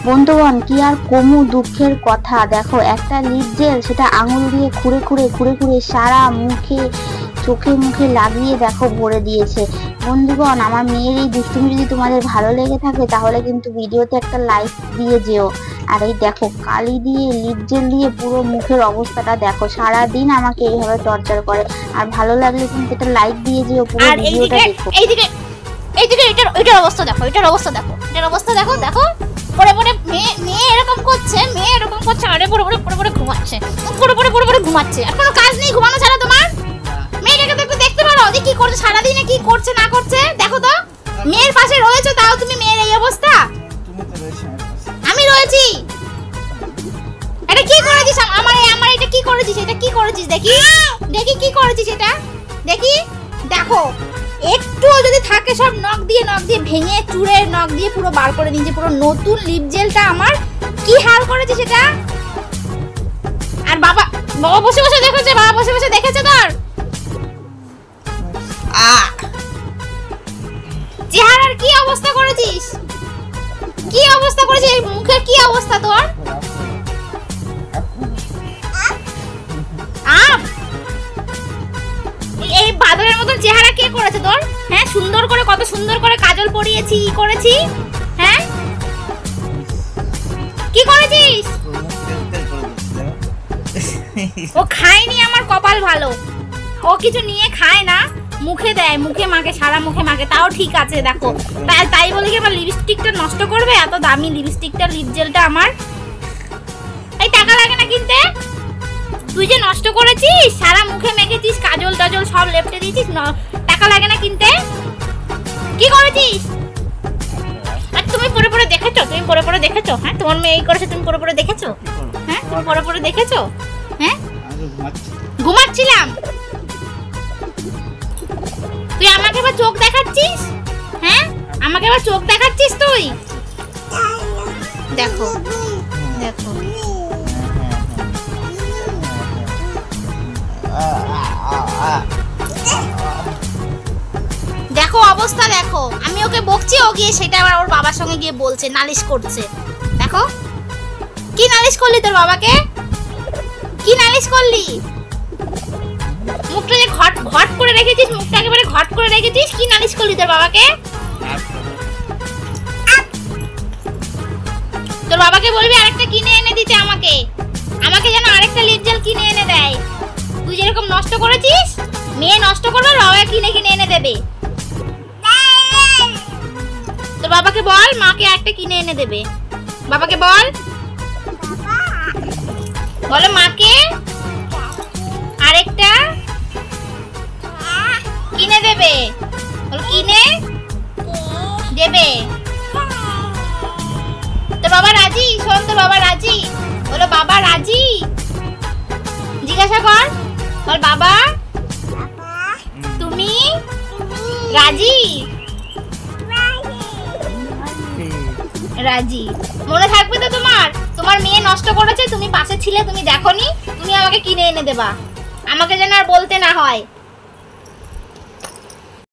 বন্ধুগণ কি আর কমু দুঃখের কথা। দেখো একটা লিপ জেল সেটা আঙুল দিয়ে খুঁড়ে খুঁড়ে সারা মুখে চোখে মুখে লাগিয়ে দেখো ভরে দিয়েছে। বন্ধুগণ আমার মেয়ের এই দুষ্টুমি যদি তোমাদের ভালো লেগে থাকে তাহলে কিন্তু ভিডিওতে একটা লাইক দিয়ে যেও। আর এই দেখো কালি দিয়ে লিপ জেল দিয়ে পুরো মুখের অবস্থাটা দেখো, সারাদিন আমাকে এইভাবে টর্চার করে। আর ভালো লাগলে কিন্তু একটা লাইক দিয়ে যেও, পুরো ভিডিওটা দেখো। এইদিকে এটার অবস্থা দেখো, এটার অবস্থা দেখো দেখো। পরে মেয়ে এরকম করছে, আরে পরে ঘুমাচ্ছে। আর কোনো কাজ নেই ঘুমানো ছাড়া তোমার? মেয়েটাকে তো একটু দেখতে পারো যে কি করছে সারাদিনে, কি করছে না করছে দেখো তো। মেয়ের পাশে রয়েছে তাও তুমি মেয়ের এই অবস্থা। আমি রয়েছি, এটা কি করেছিস আমার এটা কি করেছিস, দেখি কি করেছিস এটা দেখি। দেখো একটুও যদি থাকে সব নখ দিয়ে ভেঙে চুড়ে নখ দিয়ে পুরো বার করে দিয়েছে। পুরো নতুন লিপ জেলটা আমার কি হাল করেছে সেটা। আর বাবা বসে দেখেছে তোর চেহারার কি অবস্থা করেছিস, মুখের কি অবস্থা তোর। এই বাদরের মতন চেহারা কে করেছে তোর? হ্যাঁ সুন্দর করে, কত সুন্দর করে কাজল পরিয়েছি করেছি। হ্যাঁ কি করেছিস? ও খায়নি, আমার কপাল ভালো, ও কিছু নিয়ে খায় না, মুখে দেয়, মুখে মাখে, সারা মুখে মাখে, তাও ঠিক আছে। দেখো তাই বলে কি আমার লিপস্টিকটা নষ্ট করবে? এত দামি লিপস্টিকটা, লিপ জেলটা আমার। এই টাকা লাগে না কিনতে? তুই যে নষ্ট করেছিস, সারা মুখে মেখেছিস, কাজল টাজল সব লেপটে দিয়েছিস, টাকা লাগে না কিনতে? কি করেছিস? আর তুমি পরে দেখেছো? হ্যাঁ তোমার মেয়ে এই করেছে, তুমি পরে দেখেছো? হ্যাঁ তুমি পরে দেখেছো? হ্যাঁ ঘুমাচ্ছিলাম, তুই আমাকে এবার চোখ দেখাচ্ছিস? হ্যাঁ আমাকে এবার চোখ দেখাচ্ছিস তুই? দেখো দেখো অবস্থা দেখো। আমি ওকে বকছি, ও গিয়ে সেটা আবার ওর বাবার সঙ্গে গিয়ে বলছে, নালিশ করছে। দেখো কি নালিশ করলি তোর বাবাকে, কি নালিশ করলি? মুখটা যে ঘট করে রেখেছিস, মুখটা একেবারে ঘট করে রেখেছিস, কি নালিশ করলি তোর বাবাকে? তোর বাবাকে বলবি আরেকটা কিনে এনে দিতে, আমাকে যেন আরেকটা লিপ জেল কিনে এনে দেয়। তুই যেরকম নষ্ট করেছিস, মেয়ে নষ্ট করবে, বাবা কিনে এনে দেবে। তোর বাবাকে বল মাকে একটা কিনে এনে দেবে। বাবাকে বলো মাকে আরেকটা কিনে দেবে, কিনে দেবে। তোর বাবা রাজি? শোন তোর বাবা রাজি? বলো বাবা রাজি? জিজ্ঞাসা কর, বল বাবা তুমি রাজি? রাজি। মনে থাকবে তো তোমার মেয়ে নষ্ট করেছে, তুমি পাশে ছিলে, তুমি দেখোনি, তুমি আমাকে কিনে এনে দেবা, আমাকে যেন আর বলতে না হয়।